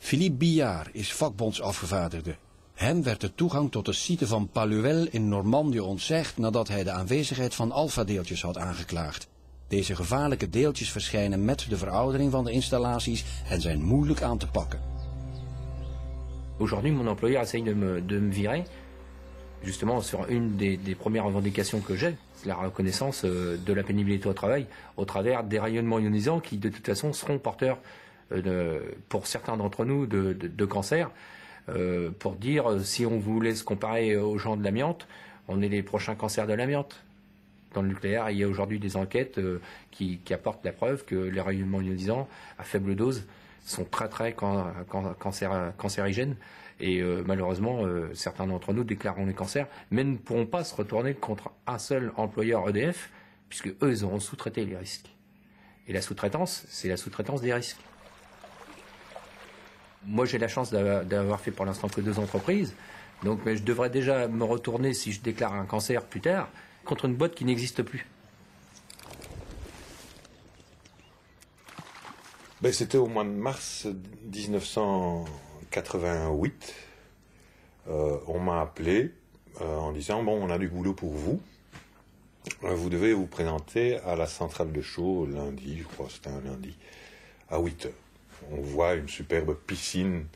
Philippe Billard is vakbondsafgevaardigde. Hem werd de toegang tot de site van Paluel in Normandië ontzegd nadat hij de aanwezigheid van alfa-deeltjes had aangeklaagd. Deze gevaarlijke deeltjes verschijnen met de veroudering van de installaties en zijn moeilijk aan te pakken. Aujourd'hui, mon employeur essaye de me virer, justement sur une des premières revendications que j'ai, c'est la reconnaissance de la pénibilité au travers des rayonnements ionisants qui, de toute façon, seront porteurs, pour certains d'entre nous, de cancer. Pour dire, si on voulait se comparer aux gens de l'amiante, on est les prochains cancers de l'amiante. Dans le nucléaire, il y a aujourd'hui des enquêtes qui apportent la preuve que les rayonnements ionisants à faible dose sont très cancérigènes et malheureusement certains d'entre nous déclareront les cancers mais ne pourront pas se retourner contre un seul employeur EDF puisque eux ils auront sous-traité les risques. Et la sous-traitance, c'est la sous-traitance des risques. Moi j'ai la chance d'avoir fait pour l'instant que 2 entreprises, donc mais je devrais déjà me retourner si je déclare un cancer plus tard contre une boîte qui n'existe plus. Ben, c'était au mois de mars 1988. On m'a appelé en disant « Bon, on a du boulot pour vous. Vous devez vous présenter à la centrale de Chaux lundi, je crois que c'était un lundi, à 8h. On voit une superbe piscine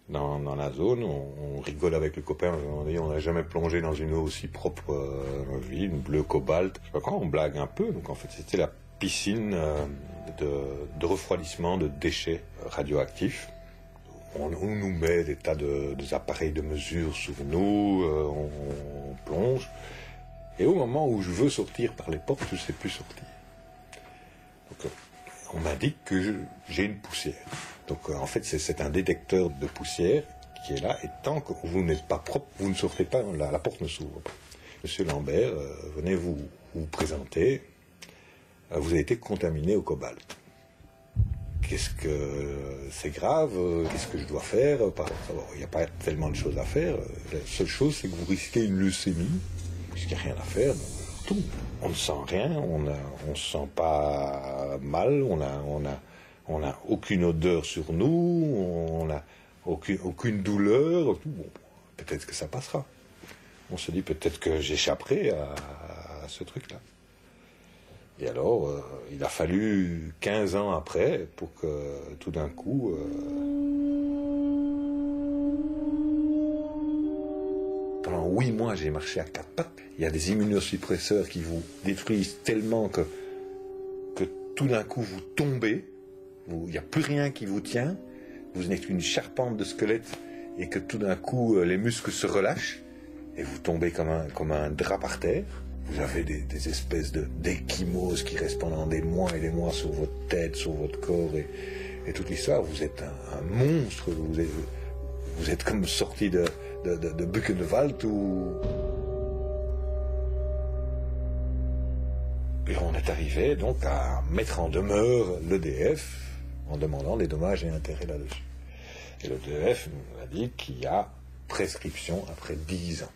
dans la zone. On rigole avec le copain. On n'a jamais plongé dans une eau aussi propre dans la vie, une bleue cobalt. Je sais pas quoi, on blague un peu. Donc en fait, c'était la piscine de refroidissement de déchets radioactifs. On nous met des tas d'appareils de mesure sur nous, on plonge. Et au moment où je veux sortir par les portes, je ne sais plus sortir. Donc, on m'indique que j'ai une poussière. Donc en fait, c'est un détecteur de poussière qui est là. Et tant que vous n'êtes pas propre, vous ne sortez pas, la porte ne s'ouvre pas. Monsieur Lambert, venez vous présenter. Vous avez été contaminé au cobalt. Qu'est-ce que c'est grave? Qu'est-ce que je dois faire? Il n'y a pas tellement de choses à faire. La seule chose, c'est que vous risquez une leucémie. Puisqu'il n'y a rien à faire. Tout. On ne sent rien, on ne se sent pas mal, on n'a aucune odeur sur nous, on n'a aucune douleur. Bon, peut-être que ça passera. On se dit peut-être que j'échapperai à ce truc-là. Et alors, il a fallu 15 ans après pour que tout d'un coup... Pendant 8 mois, j'ai marché à 4 pattes. Il y a des immunosuppresseurs qui vous détruisent tellement que tout d'un coup, vous tombez. Il n'y a plus rien qui vous tient. Vous n'êtes qu'une charpente de squelette et que tout d'un coup, les muscles se relâchent et vous tombez comme un drap par terre. Vous avez des espèces d'échymoses qui restent pendant des mois et des mois sur votre tête, sur votre corps et toute l'histoire. Vous êtes un monstre. Vous êtes comme sorti de Buchenwald et on est arrivé donc à mettre en demeure l'EDF en demandant des dommages et intérêts là-dessus. Et l'EDF nous a dit qu'il y a prescription après 10 ans.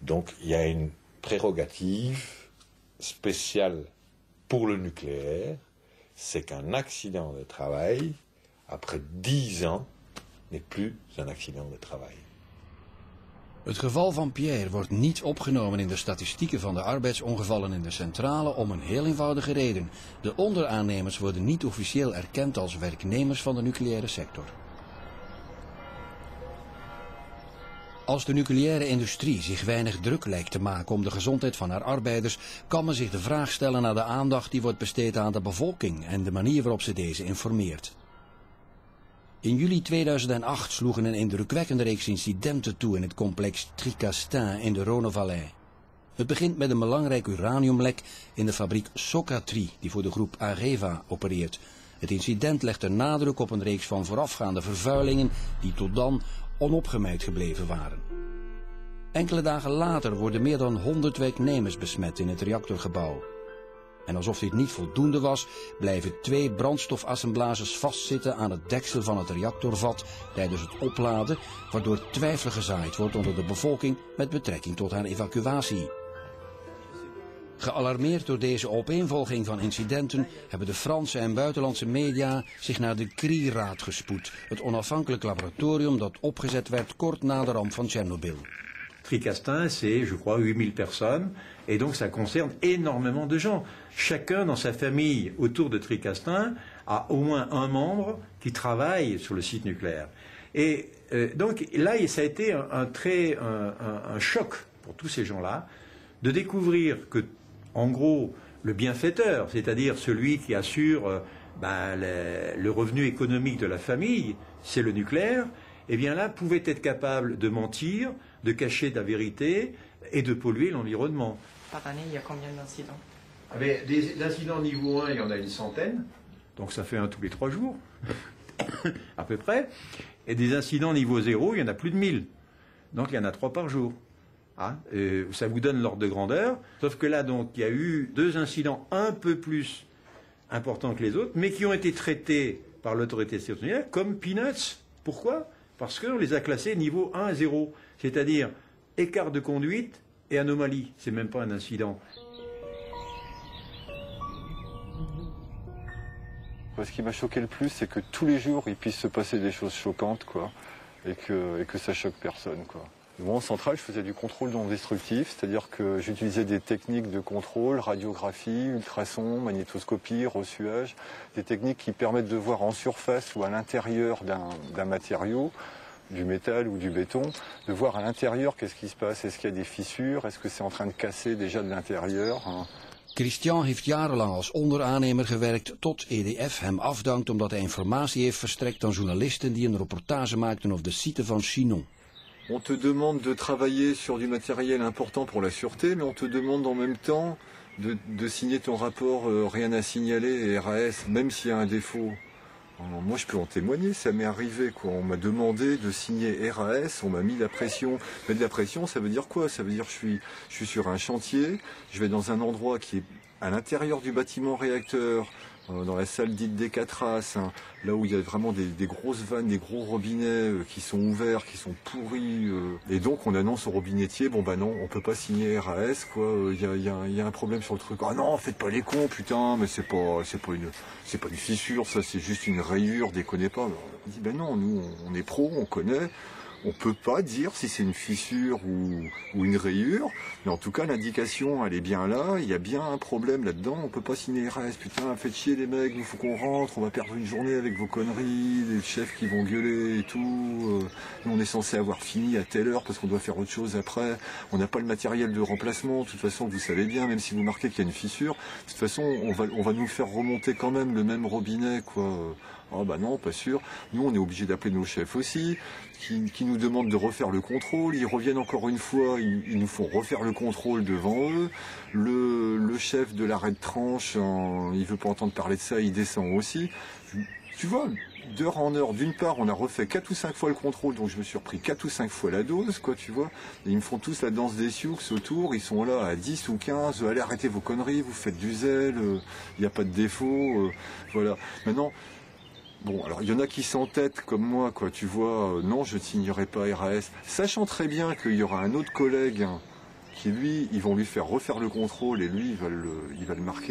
Donc il y a une prérogative spéciale pour le nucléaire, c'est qu'un accident de travail, après 10 ans, n'est plus een accident de travail. Het geval van Pierre wordt niet opgenomen in de statistieken van de arbeidsongevallen in de centrale om een heel eenvoudige reden. De onderaannemers worden niet officieel erkend als werknemers van de nucleaire sector. Als de nucleaire industrie zich weinig druk lijkt te maken om de gezondheid van haar arbeiders, kan men zich de vraag stellen naar de aandacht die wordt besteed aan de bevolking en de manier waarop ze deze informeert. In juli 2008 sloegen een indrukwekkende reeks incidenten toe in het complex Tricastin in de Rhônevallei. Het begint met een belangrijk uraniumlek in de fabriek Socatri, die voor de groep Areva opereert. Het incident legt de nadruk op een reeks van voorafgaande vervuilingen die tot dan onopgemerkt gebleven waren. Enkele dagen later worden meer dan 100 werknemers besmet in het reactorgebouw. En alsof dit niet voldoende was, blijven 2 brandstofassemblages vastzitten aan het deksel van het reactorvat tijdens het opladen, waardoor twijfel gezaaid wordt onder de bevolking met betrekking tot haar evacuatie. Gealarmeerd door deze opeenvolging van incidenten hebben de Franse en buitenlandse media zich naar de CRI-raad gespoed, het onafhankelijk laboratorium dat opgezet werd kort na de ramp van Tsjernobyl. Tricastin, c'est, je crois, 8000 personnes, et donc ça concerne énormément de gens. Chacun dans sa famille autour de Tricastin a au moins un membre qui travaille sur le site nucléaire. Et donc là, ça a été un choc pour tous ces gens-là de découvrir que, en gros, le bienfaiteur, c'est-à-dire celui qui assure le revenu économique de la famille, c'est le nucléaire, eh bien là, pouvait être capable de mentir, de cacher la vérité et de polluer l'environnement. Par année, il y a combien d'incidents? Des incidents niveau 1, il y en a une centaine, donc ça fait un tous les 3 jours, à peu près. Et des incidents niveau 0, il y en a plus de 1000. Donc il y en a 3 par jour. Hein, ça vous donne l'ordre de grandeur. Sauf que là, donc, il y a eu 2 incidents un peu plus importants que les autres, mais qui ont été traités par l'autorité sécuritaire comme peanuts. Pourquoi? Parce qu'on les a classés niveau 1 à 0, c'est-à-dire écart de conduite et anomalie. C'est même pas un incident. Ce qui m'a choqué le plus, c'est que tous les jours, il puisse se passer des choses choquantes, quoi, et que ça choque personne, quoi. Moi, en centrale, je faisais du contrôle non destructif, c'est-à-dire que j'utilisais des techniques de contrôle, radiographie, ultrasons, magnétoscopie, ressuage, des techniques qui permettent de voir en surface ou à l'intérieur d'un matériau, du métal ou du béton, de voir à l'intérieur qu'est-ce qui se passe, est-ce qu'il y a des fissures, est-ce que c'est en train de casser déjà de l'intérieur, hein. Christian heeft jarenlang als onderaannemer gewerkt tot EDF hem afdankt omdat hij informatie heeft verstrekt aan journalisten die een reportage maakten over de site van Chinon. On te demande de travailler sur du matériel important pour la sûreté, mais on te demande en même temps de signer ton rapport rien à signaler et RAS, même s'il y a un défaut. Alors, moi je peux en témoigner, ça m'est arrivé, quoi. On m'a demandé de signer RAS, on m'a mis la pression. Mais de la pression, ça veut dire quoi? Ça veut dire que je suis sur un chantier, je vais dans un endroit qui est à l'intérieur du bâtiment réacteur, dans la salle dite des 4 As, hein, là où il y a vraiment des grosses vannes, des gros robinets qui sont ouverts, qui sont pourris. Et donc on annonce au robinettier, bon bah non, on peut pas signer RAS, quoi. Il y a un problème sur le truc. Ah non, faites pas les cons, putain, mais c'est pas une fissure, ça c'est juste une rayure, déconnez pas. On dit ben non, nous on est pro, on connaît. On peut pas dire si c'est une fissure ou une rayure, mais en tout cas l'indication elle est bien là, il y a bien un problème là-dedans, on peut pas signer RS, putain faites chier les mecs, il faut qu'on rentre, on va perdre une journée avec vos conneries, les chefs qui vont gueuler et tout, nous on est censé avoir fini à telle heure parce qu'on doit faire autre chose après, on n'a pas le matériel de remplacement, de toute façon vous savez bien, même si vous marquez qu'il y a une fissure, de toute façon on va nous faire remonter quand même le même robinet, quoi. Ah bah non, pas sûr. Nous, on est obligé d'appeler nos chefs aussi, qui nous demandent de refaire le contrôle. Ils reviennent encore une fois, ils nous font refaire le contrôle devant eux. Le chef de l'arrêt de tranche, il veut pas entendre parler de ça, il descend aussi. Tu vois, d'heure en heure, d'une part, on a refait 4 ou 5 fois le contrôle, donc je me suis repris 4 ou 5 fois la dose, quoi, tu vois. Et ils me font tous la danse des sioux autour, ils sont là à 10 ou 15, allez arrêtez vos conneries, vous faites du zèle, il n'y a pas de défaut, voilà. Maintenant, bon, alors il y en a qui s'entêtent comme moi, quoi, tu vois, non, je ne signerai pas RAS, sachant très bien qu'il y aura un autre collègue qui, lui, ils vont lui faire refaire le contrôle et lui, il va le marquer.